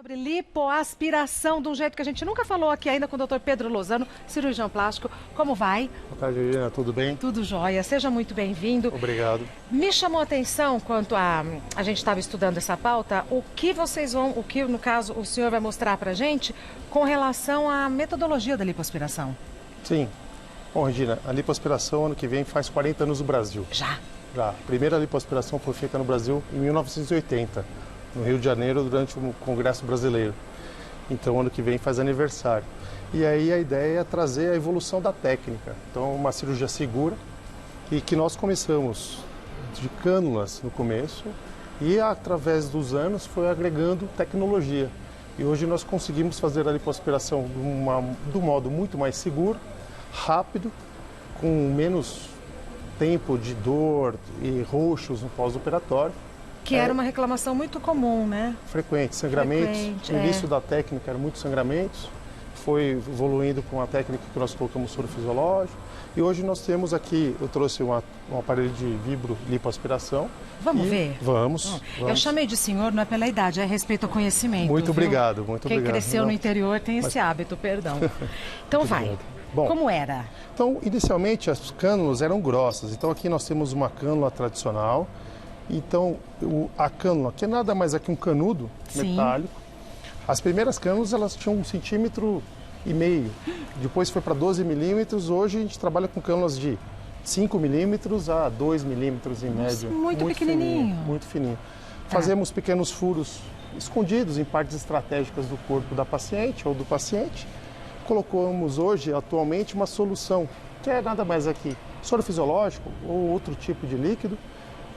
Sobre lipoaspiração, de um jeito que a gente nunca falou aqui ainda com o Dr. Pedro Lozano, cirurgião plástico. Como vai? Boa tarde, Irina. Tudo bem? Tudo jóia. Seja muito bem-vindo. Obrigado. Me chamou a atenção, quanto a gente estava estudando essa pauta, o que no caso, o senhor vai mostrar pra gente com relação à metodologia da lipoaspiração. Sim. Bom, Regina, a lipoaspiração ano que vem faz 40 anos no Brasil. Já? Já. A primeira lipoaspiração foi feita no Brasil em 1980. No Rio de Janeiro, durante o Congresso Brasileiro. Então, ano que vem faz aniversário. E aí a ideia é trazer a evolução da técnica. Então, uma cirurgia segura e que nós começamos de cânulas no começo e, através dos anos, foi agregando tecnologia. E hoje nós conseguimos fazer a lipoaspiração de um modo muito mais seguro, rápido, com menos tempo de dor e roxos no pós-operatório. Que era uma reclamação muito comum, né? Frequente, sangramentos. No início da técnica eram muitos sangramentos, foi evoluindo com a técnica que nós colocamos soro fisiológico. E hoje nós temos aqui, eu trouxe um aparelho de vibro lipoaspiração. Vamos ver? Vamos. Eu chamei de senhor, não é pela idade, é respeito ao conhecimento. Muito obrigado, muito obrigado. Quem cresceu no interior tem esse hábito, perdão. Então vai. Bom, como era? Então, inicialmente as cânulas eram grossas. Então aqui nós temos uma cânula tradicional. Então, a cânula, que é nada mais aqui um canudo metálico. As primeiras cânulas, elas tinham 1,5 centímetros. Depois foi para 12 milímetros. Hoje a gente trabalha com cânulas de 5 milímetros a 2 milímetros em média. Muito pequenininho. Muito fininho. Fazemos pequenos furos escondidos em partes estratégicas do corpo da paciente ou do paciente. Colocamos hoje, atualmente, uma solução, que é nada mais aqui soro fisiológico ou outro tipo de líquido,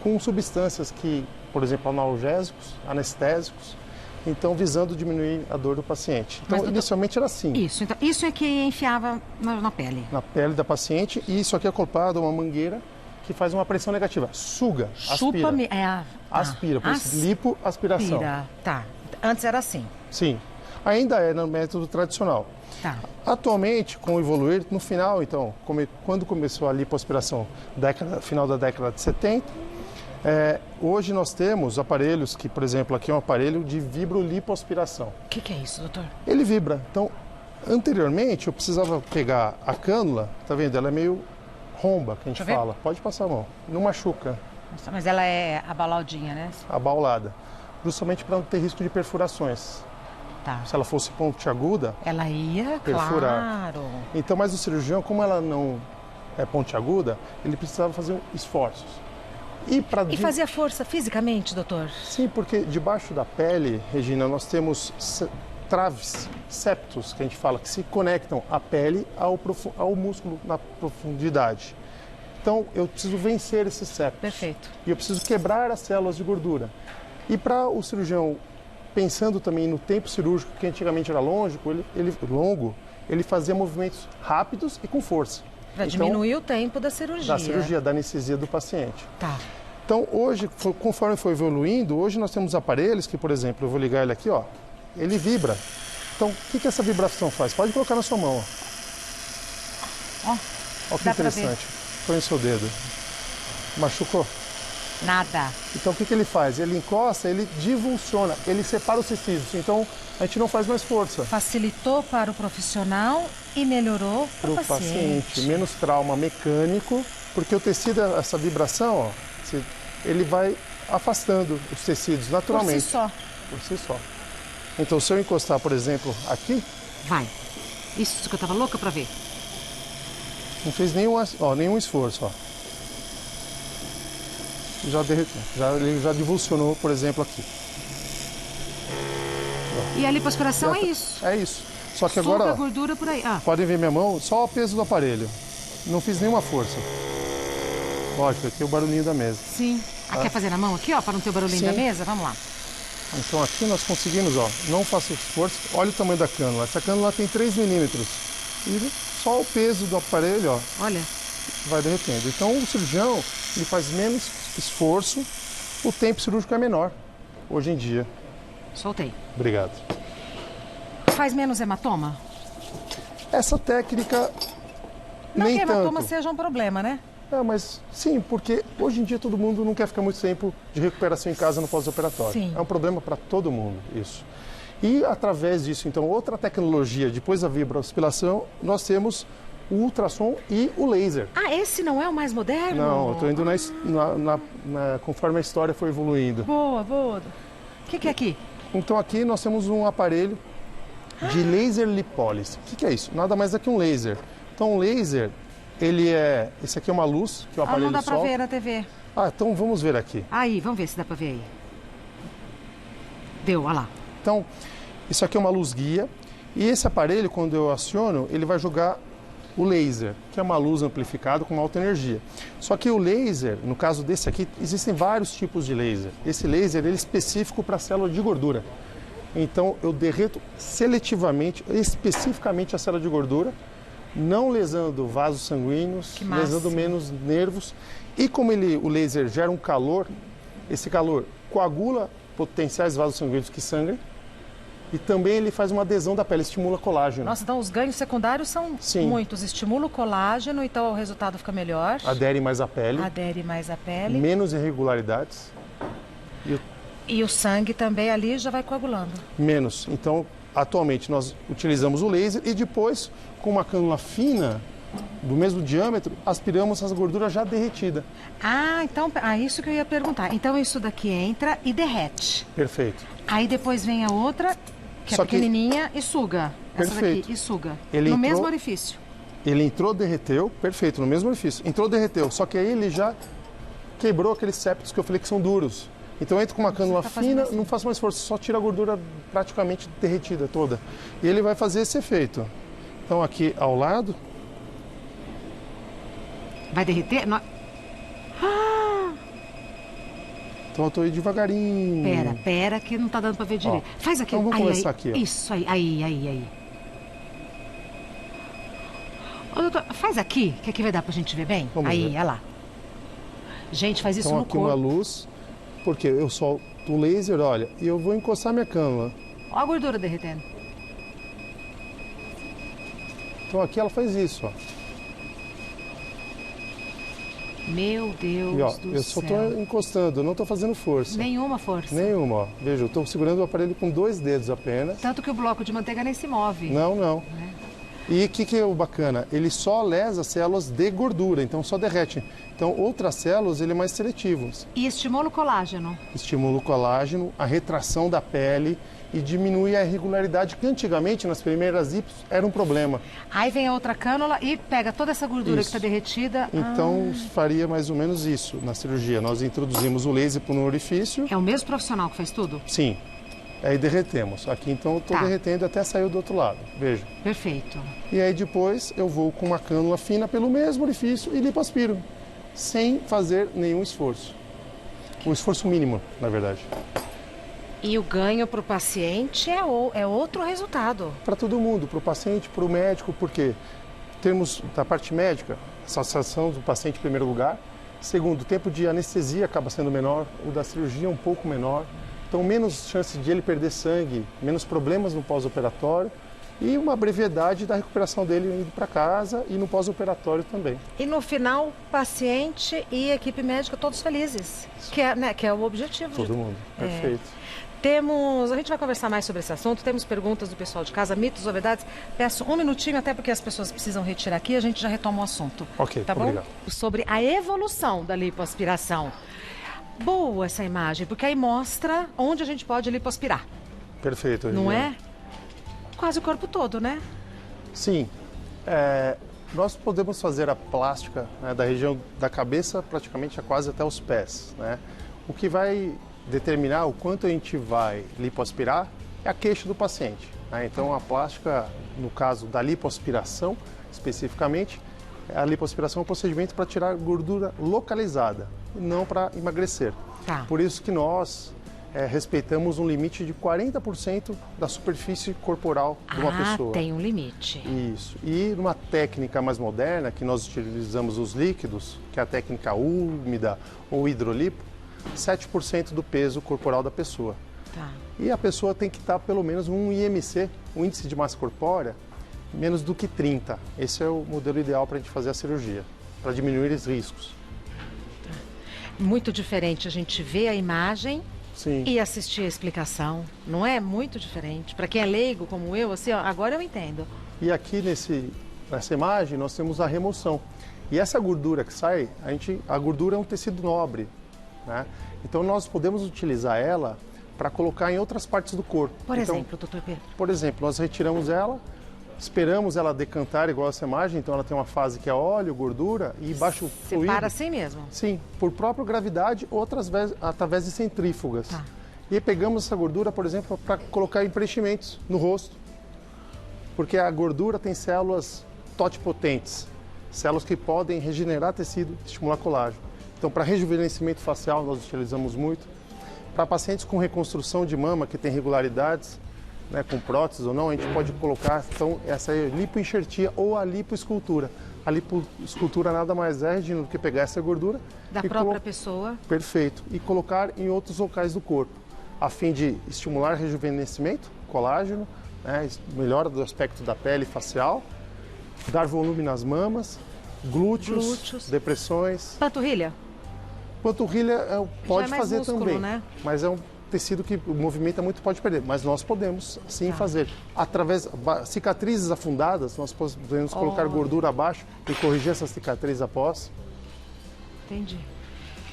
com substâncias que, por exemplo, analgésicos, anestésicos, então visando diminuir a dor do paciente. Então, inicialmente era assim. Então, isso é que enfiava na pele? Na pele da paciente, e isso aqui é acoplado a uma mangueira que faz uma pressão negativa. Suga, aspira. Aspira, por isso, lipoaspiração. Tá. Antes era assim? Sim. Ainda é no método tradicional. Tá. Atualmente, com o evoluir, no final, então, quando começou a lipoaspiração, final da década de 70, hoje nós temos aparelhos que, por exemplo, aqui é um aparelho de vibrolipoaspiração. O que é isso, doutor? Ele vibra. Então, anteriormente eu precisava pegar a cânula, tá vendo? Ela é meio romba, que a gente fala. Pode passar a mão. Não machuca. Nossa, mas ela é abauladinha, né? Abaulada. Justamente para não ter risco de perfurações. Tá. Se ela fosse pontiaguda, ela ia perfurar. Claro. Então, mas o cirurgião, como ela não é pontiaguda, ele precisava fazer esforços. E fazia força fisicamente, doutor? Sim, porque debaixo da pele, Regina, nós temos traves, septos, que a gente fala, que se conectam à pele ao músculo na profundidade. Então, eu preciso vencer esses septos. Perfeito. E eu preciso quebrar as células de gordura. E para o cirurgião, pensando também no tempo cirúrgico, que antigamente era longo, ele fazia movimentos rápidos e com força. Para diminuir o tempo da cirurgia. Da cirurgia, da anestesia do paciente. Tá. Então, hoje, conforme foi evoluindo, hoje nós temos aparelhos que, por exemplo, eu vou ligar ele aqui, ó, ele vibra. Então, o que essa vibração faz? Pode colocar na sua mão, ó. Ó que interessante. Põe o seu dedo. Machucou? Nada. Então, o que ele faz? Ele encosta, ele divulsiona, ele separa os tecidos. Então, a gente não faz mais força. Facilitou para o profissional e melhorou para o paciente. Menos trauma mecânico, porque o tecido, essa vibração, ó, ele vai afastando os tecidos naturalmente. Por si só. Por si só. Então, se eu encostar, por exemplo, aqui... Vai. Isso que eu estava louca para ver. Não fez nenhum esforço, ó. Já derreteu. Ele já divulsionou, por exemplo, aqui. E a lipoaspiração é isso? É isso. Só que agora, a gordura por aí. Podem ver minha mão, só o peso do aparelho. Não fiz nenhuma força. Lógico, aqui é o barulhinho da mesa. Sim. Quer fazer na mão aqui, ó, para não ter o barulhinho da mesa? Vamos lá. Então aqui nós conseguimos, ó, não faço esforço. Olha o tamanho da cânula. Essa cânula tem 3 milímetros. E só o peso do aparelho, ó. Olha. Vai derretendo. Então o cirurgião, ele faz menos esforço, o tempo cirúrgico é menor, hoje em dia. Soltei. Obrigado. Faz menos hematoma? Essa técnica, não nem que hematoma tanto. seja um problema, né? Mas sim, porque hoje em dia todo mundo não quer ficar muito tempo de recuperação em casa no pós-operatório. Sim. É um problema para todo mundo isso. E através disso, então, outra tecnologia, depois da vibroaspiração, nós temos o ultrassom e o laser. Ah, esse não é o mais moderno? Não, eu estou indo conforme a história foi evoluindo. Boa, boa. O que é aqui? Então aqui nós temos um aparelho de laser lipólise. O que é isso? Nada mais do que um laser. Então o laser, esse aqui é uma luz que o aparelho não dá solta. para ver na TV. Ah, então vamos ver aqui. Aí, vamos ver se dá para ver aí. Deu, olha lá. Então, isso aqui é uma luz guia. E esse aparelho, quando eu aciono, ele vai jogar o laser, que é uma luz amplificada com alta energia. Só que o laser, no caso desse aqui, existem vários tipos de laser. Esse laser ele é específico para a célula de gordura. Então eu derreto seletivamente, especificamente a célula de gordura, não lesando vasos sanguíneos, lesando menos nervos. E como o laser gera um calor, esse calor coagula potenciais vasos sanguíneos que sangram. E também ele faz uma adesão da pele, estimula colágeno. Nossa, então os ganhos secundários são muitos. Estimula o colágeno, então o resultado fica melhor. Adere mais à pele. Adere mais à pele. Menos irregularidades. E o sangue também ali já vai coagulando. Menos. Então, atualmente nós utilizamos o laser e depois, com uma cânula fina, do mesmo diâmetro, aspiramos essa gordura já derretida. Ah, então, isso que eu ia perguntar. Então isso daqui entra e derrete. Perfeito. Aí depois vem a outra, que é pequenininha, e suga. Essa daqui, e suga. No mesmo orifício. Ele entrou, derreteu, perfeito, no mesmo orifício. Entrou, derreteu, só que aí ele já quebrou aqueles septos que eu falei que são duros. Então eu entro com uma cânula fina, não faço mais força, só tira a gordura praticamente derretida toda. E ele vai fazer esse efeito. Então aqui ao lado... Vai derreter? Então eu estou indo devagarinho. Pera, que não está dando para ver direito. Faz aqui. Então vamos começar aqui. Ó. Isso, aí. Ô, doutor, faz aqui, que aqui vai dar para a gente ver bem. Vamos ver. Olha lá. Gente, faz isso então, no aqui corpo. Uma luz, porque eu solto o laser, olha, e eu vou encostar minha cânula. Olha a gordura derretendo. Então aqui ela faz isso, ó. Meu Deus e, ó, do céu. Eu só estou encostando, não estou fazendo força. Nenhuma força. Nenhuma, ó. Veja, eu estou segurando o aparelho com 2 dedos apenas. Tanto que o bloco de manteiga nem se move. Não. E o que é o bacana? Ele só lesa células de gordura, então só derrete. Então outras células ele é mais seletivo. E estimula o colágeno. Estimula o colágeno, a retração da pele e diminui a irregularidade que antigamente nas primeiras IPs era um problema. Aí vem a outra cânula e pega toda essa gordura que está derretida. Então faria mais ou menos isso na cirurgia. Nós introduzimos o laser por um orifício. É o mesmo profissional que faz tudo? Sim. Aí derretemos. Aqui então eu estou derretendo até sair do outro lado. Veja. Perfeito. E aí depois eu vou com uma cânula fina pelo mesmo orifício e lipoaspiro, sem fazer nenhum esforço. Um esforço mínimo, na verdade. E o ganho para o paciente é outro resultado. Para todo mundo, para o paciente, para o médico, porque temos da parte médica, a satisfação do paciente em primeiro lugar. Segundo, o tempo de anestesia acaba sendo menor, o da cirurgia um pouco menor. Então, menos chance de ele perder sangue, menos problemas no pós-operatório e uma brevidade da recuperação dele indo para casa e no pós-operatório também. E no final, paciente e equipe médica todos felizes, que é o objetivo. Todo mundo, perfeito. A gente vai conversar mais sobre esse assunto, temos perguntas do pessoal de casa, mitos ou verdades. Peço um minutinho, até porque as pessoas precisam retirar aqui, a gente já retoma o assunto. Ok, tá bom? Obrigado. Sobre a evolução da lipoaspiração. Boa essa imagem, porque aí mostra onde a gente pode lipoaspirar. Perfeito. Não é? Quase o corpo todo, né? Sim. Nós podemos fazer a plástica, né, da região da cabeça praticamente quase até os pés, né? O que vai determinar o quanto a gente vai lipoaspirar é a queixa do paciente, né? Então a plástica, no caso da lipoaspiração especificamente, a lipoaspiração é um procedimento para tirar gordura localizada e não para emagrecer. Por isso que nós respeitamos um limite de 40% da superfície corporal de uma pessoa. Tem um limite. Isso. E numa técnica mais moderna, que nós utilizamos os líquidos, que é a técnica úmida ou hidrolipo, 7% do peso corporal da pessoa. E a pessoa tem que estar pelo menos um IMC, um índice de massa corpórea, menos do que 30. Esse é o modelo ideal para a gente fazer a cirurgia, para diminuir os riscos. Muito diferente, a gente vê a imagem Sim. e assistir a explicação. Não é muito diferente? Para quem é leigo como eu, assim, ó, agora eu entendo. E aqui nessa imagem nós temos a remoção. E essa gordura que sai, a gordura é um tecido nobre, né? Então nós podemos utilizar ela para colocar em outras partes do corpo. Por então, exemplo, doutor Pedro. Por exemplo, nós retiramos ela, esperamos ela decantar igual essa imagem, então ela tem uma fase que é óleo, gordura e baixo fluido. Separa assim mesmo? Sim, por própria gravidade ou através de centrífugas. Tá. E aí pegamos essa gordura, por exemplo, para colocar em preenchimentos no rosto. Porque a gordura tem células totipotentes, células que podem regenerar tecido, estimular colágeno. Então, para rejuvenescimento facial, nós utilizamos muito. Para pacientes com reconstrução de mama, que tem irregularidades, né, com próteses ou não, a gente pode colocar então, essa lipoenxertia ou a lipoescultura. A lipoescultura nada mais é, Regina, do que pegar essa gordura... Da própria pessoa. Perfeito. E colocar em outros locais do corpo, a fim de estimular rejuvenescimento, colágeno, né, melhora do aspecto da pele facial, dar volume nas mamas, glúteos. Depressões. Panturrilha? Panturrilha pode já é mais fazer músculo, também, né? mas é um tecido que movimenta muito, pode perder. Mas nós podemos sim fazer. Através cicatrizes afundadas, nós podemos colocar gordura abaixo e corrigir essas cicatrizes após. Entendi.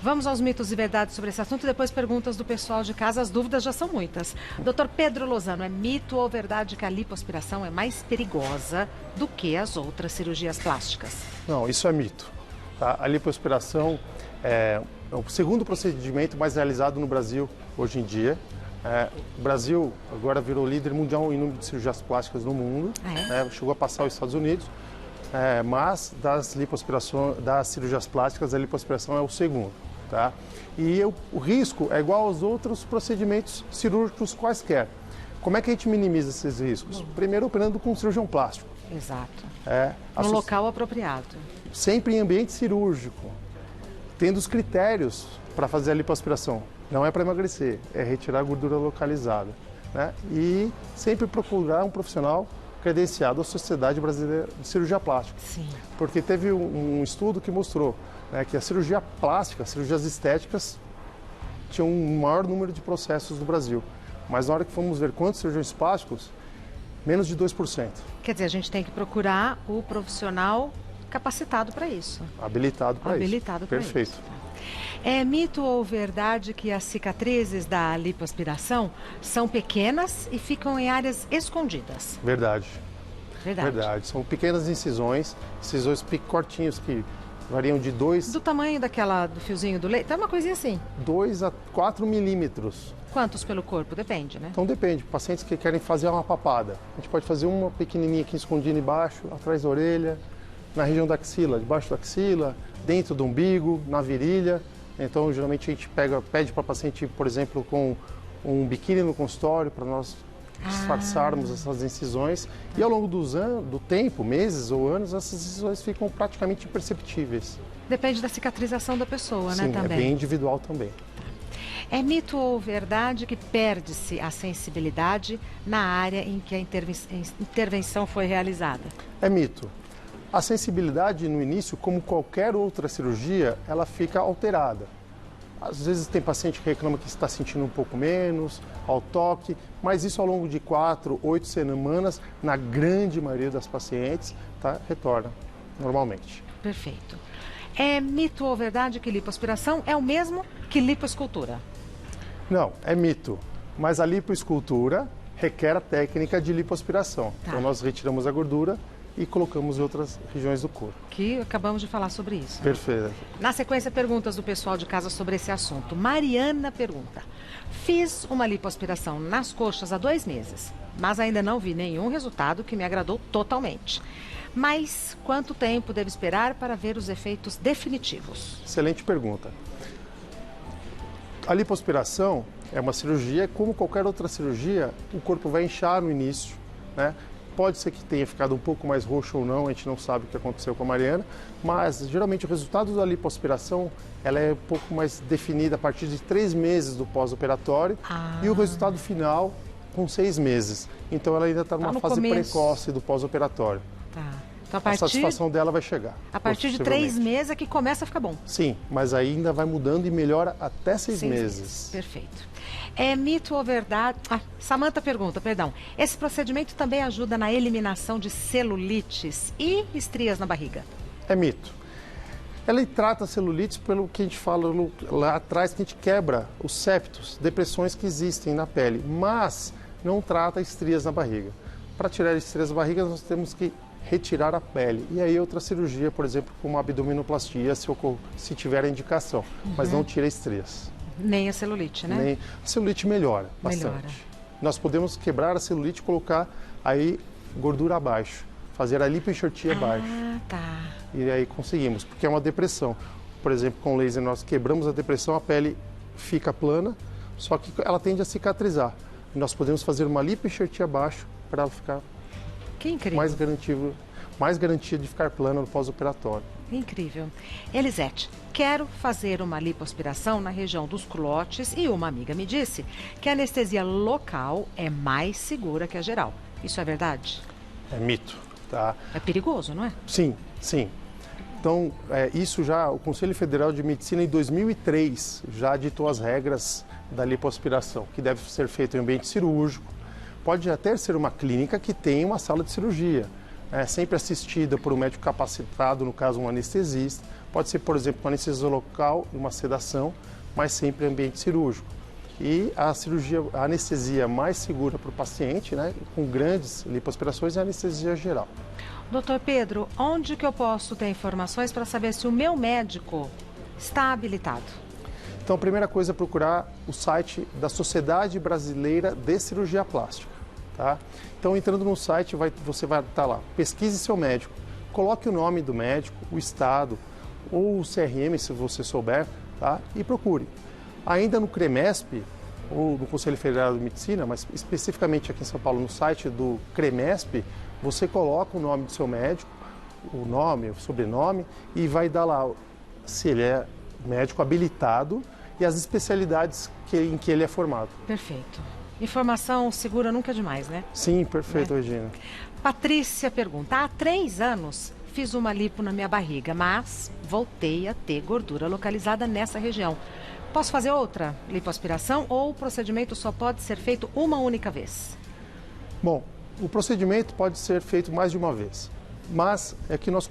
Vamos aos mitos e verdades sobre esse assunto e depois perguntas do pessoal de casa. As dúvidas já são muitas. Dr. Pedro Lozano, é mito ou verdade que a lipoaspiração é mais perigosa do que as outras cirurgias plásticas? Não, isso é mito. Tá? A lipoaspiração é o segundo procedimento mais realizado no Brasil hoje em dia. O Brasil agora virou líder mundial em número de cirurgias plásticas no mundo. Chegou a passar os Estados Unidos. Mas das cirurgias plásticas, a lipoaspiração é o segundo. Tá? E o risco é igual aos outros procedimentos cirúrgicos quaisquer. Como é que a gente minimiza esses riscos? Primeiro, operando com um cirurgião plástico. Exato. No local apropriado. Sempre em ambiente cirúrgico, tendo os critérios para fazer a lipoaspiração. Não é para emagrecer, é retirar a gordura localizada. Né? E sempre procurar um profissional credenciado à Sociedade Brasileira de Cirurgia Plástica. Sim. Porque teve um estudo que mostrou, né, que a cirurgia plástica, as cirurgias estéticas, tinham um maior número de processos no Brasil. Mas na hora que fomos ver quantos cirurgiões plásticos, menos de 2%. Quer dizer, a gente tem que procurar o profissional capacitado para isso. Habilitado para isso. Habilitado para isso. Perfeito. É mito ou verdade que as cicatrizes da lipoaspiração são pequenas e ficam em áreas escondidas? Verdade. Verdade. São pequenas incisões cortinhos que variam de 2... Do tamanho do fiozinho do leite? É uma coisinha assim. 2 a 4 milímetros. Quantos pelo corpo? Depende, né? Então depende. Pacientes que querem fazer uma papada, a gente pode fazer uma pequenininha aqui escondida embaixo, atrás da orelha, na região da axila, debaixo da axila, dentro do umbigo, na virilha. Então, geralmente a gente pede para o paciente, por exemplo, com um biquíni no consultório, para nós disfarçarmos essas incisões. E ao longo do tempo, meses ou anos, essas incisões ficam praticamente imperceptíveis. Depende da cicatrização da pessoa, Sim, né? Também. É bem individual também. É mito ou verdade que perde-se a sensibilidade na área em que a intervenção foi realizada? É mito. A sensibilidade no início, como qualquer outra cirurgia, ela fica alterada. Às vezes tem paciente que reclama que está sentindo um pouco menos ao toque, mas isso ao longo de 4, 8 semanas, na grande maioria das pacientes, retorna normalmente. Perfeito. É mito ou verdade que lipoaspiração é o mesmo que lipoescultura? Não, é mito. Mas a lipoescultura requer a técnica de lipoaspiração. Então nós retiramos a gordura e colocamos em outras regiões do corpo. Que acabamos de falar sobre isso. Perfeito. Na sequência, perguntas do pessoal de casa sobre esse assunto. Mariana pergunta: fiz uma lipoaspiração nas coxas há 2 meses, mas ainda não vi nenhum resultado que me agradou totalmente. Mas quanto tempo devo esperar para ver os efeitos definitivos? Excelente pergunta. A lipoaspiração é uma cirurgia, como qualquer outra cirurgia, o corpo vai inchar no início, né? Pode ser que tenha ficado um pouco mais roxo ou não, a gente não sabe o que aconteceu com a Mariana, mas geralmente o resultado da lipoaspiração ela é um pouco mais definida a partir de 3 meses do pós-operatório e o resultado final com 6 meses. Então ela ainda está numa fase precoce do pós-operatório. Tá. Então, a satisfação dela vai chegar. A partir de 3 meses é que começa a ficar bom. Sim, mas ainda vai mudando e melhora até 6 meses. Perfeito. É mito ou verdade? Samanta pergunta, perdão. Esse procedimento também ajuda na eliminação de celulites e estrias na barriga? É mito. Ela trata a celulite pelo que a gente fala lá atrás, que a gente quebra os septos, depressões que existem na pele, mas não trata estrias na barriga. Para tirar estrias da barriga, nós temos que retirar a pele. E aí outra cirurgia, por exemplo, como a abdominoplastia, se tiver a indicação, mas não tira estrias. Nem a celulite, né? Nem a celulite melhora bastante. Nós podemos quebrar a celulite e colocar aí gordura abaixo, fazer a lipoenxertia abaixo. Tá. E aí conseguimos, porque é uma depressão. Por exemplo, com laser nós quebramos a depressão, a pele fica plana, só que ela tende a cicatrizar. E nós podemos fazer uma lipoenxertia abaixo para ela ficar mais garantia de ficar plana no pós-operatório. Incrível. Elisete, quero fazer uma lipoaspiração na região dos culotes e uma amiga me disse que a anestesia local é mais segura que a geral. Isso é verdade? É mito, tá? É perigoso, não é? Sim, sim. Então, isso já, o Conselho Federal de Medicina, em 2003, já ditou as regras da lipoaspiração, que deve ser feito em ambiente cirúrgico. Pode até ser uma clínica que tem uma sala de cirurgia, sempre assistida por um médico capacitado, no caso um anestesista. Pode ser, por exemplo, uma anestesia local e uma sedação, mas sempre em ambiente cirúrgico. E a anestesia mais segura para o paciente, né, com grandes lipoaspirações, é a anestesia geral. Doutor Pedro, onde que eu posso ter informações para saber se o meu médico está habilitado? Então, a primeira coisa é procurar o site da Sociedade Brasileira de Cirurgia Plástica. Tá? Então, entrando no site, você vai estar lá, pesquise seu médico, coloque o nome do médico, o estado ou o CRM, se você souber, tá? E procure. Ainda no CREMESP, ou no Conselho Federal de Medicina, mas especificamente aqui em São Paulo, no site do CREMESP, você coloca o nome do seu médico, o nome, o sobrenome, e vai dar lá se ele é médico habilitado e as especialidades em que ele é formado. Perfeito. Informação segura nunca é demais, né? Sim, perfeito, Regina. Patrícia pergunta, há 3 anos fiz uma lipo na minha barriga, mas voltei a ter gordura localizada nessa região. Posso fazer outra lipoaspiração ou o procedimento só pode ser feito uma única vez? Bom, o procedimento pode ser feito mais de uma vez, mas é que nós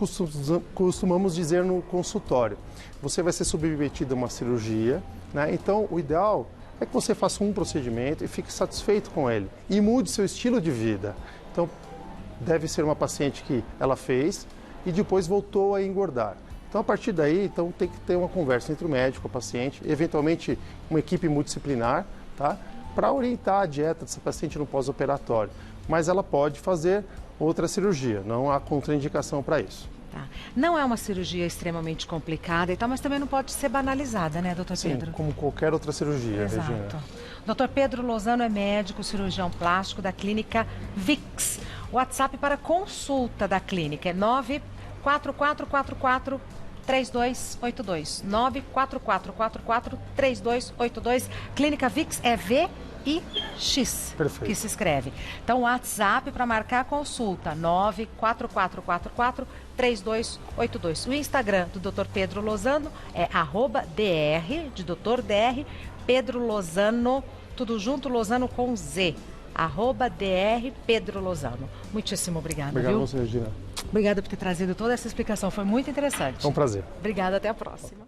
costumamos dizer no consultório. Você vai ser submetido a uma cirurgia, né? Então o ideal é que você faça um procedimento e fique satisfeito com ele e mude seu estilo de vida. Então deve ser uma paciente que ela fez e depois voltou a engordar. Então, a partir daí, então, tem que ter uma conversa entre o médico e o paciente, eventualmente uma equipe multidisciplinar, tá? Para orientar a dieta dessa paciente no pós-operatório. Mas ela pode fazer outra cirurgia, não há contraindicação para isso. Tá. Não é uma cirurgia extremamente complicada e tal, mas também não pode ser banalizada, né, doutor Pedro? Sim, como qualquer outra cirurgia, Exato. Regina. Doutor Pedro Lozano é médico, cirurgião plástico da clínica VIX. O WhatsApp para consulta da clínica é 944443282. 944443282. Clínica VIX é VIX. Perfeito. Que se escreve. Então, WhatsApp para marcar a consulta, 944443282. O Instagram do Dr. Pedro Lozano é @dr, de Dr. DR, Pedro Lozano, tudo junto, Lozano com Z. @dr Pedro Lozano. Muitíssimo obrigada. Obrigado viu? a você, Regina. Obrigada por ter trazido toda essa explicação, foi muito interessante. É um prazer. Obrigada, até a próxima.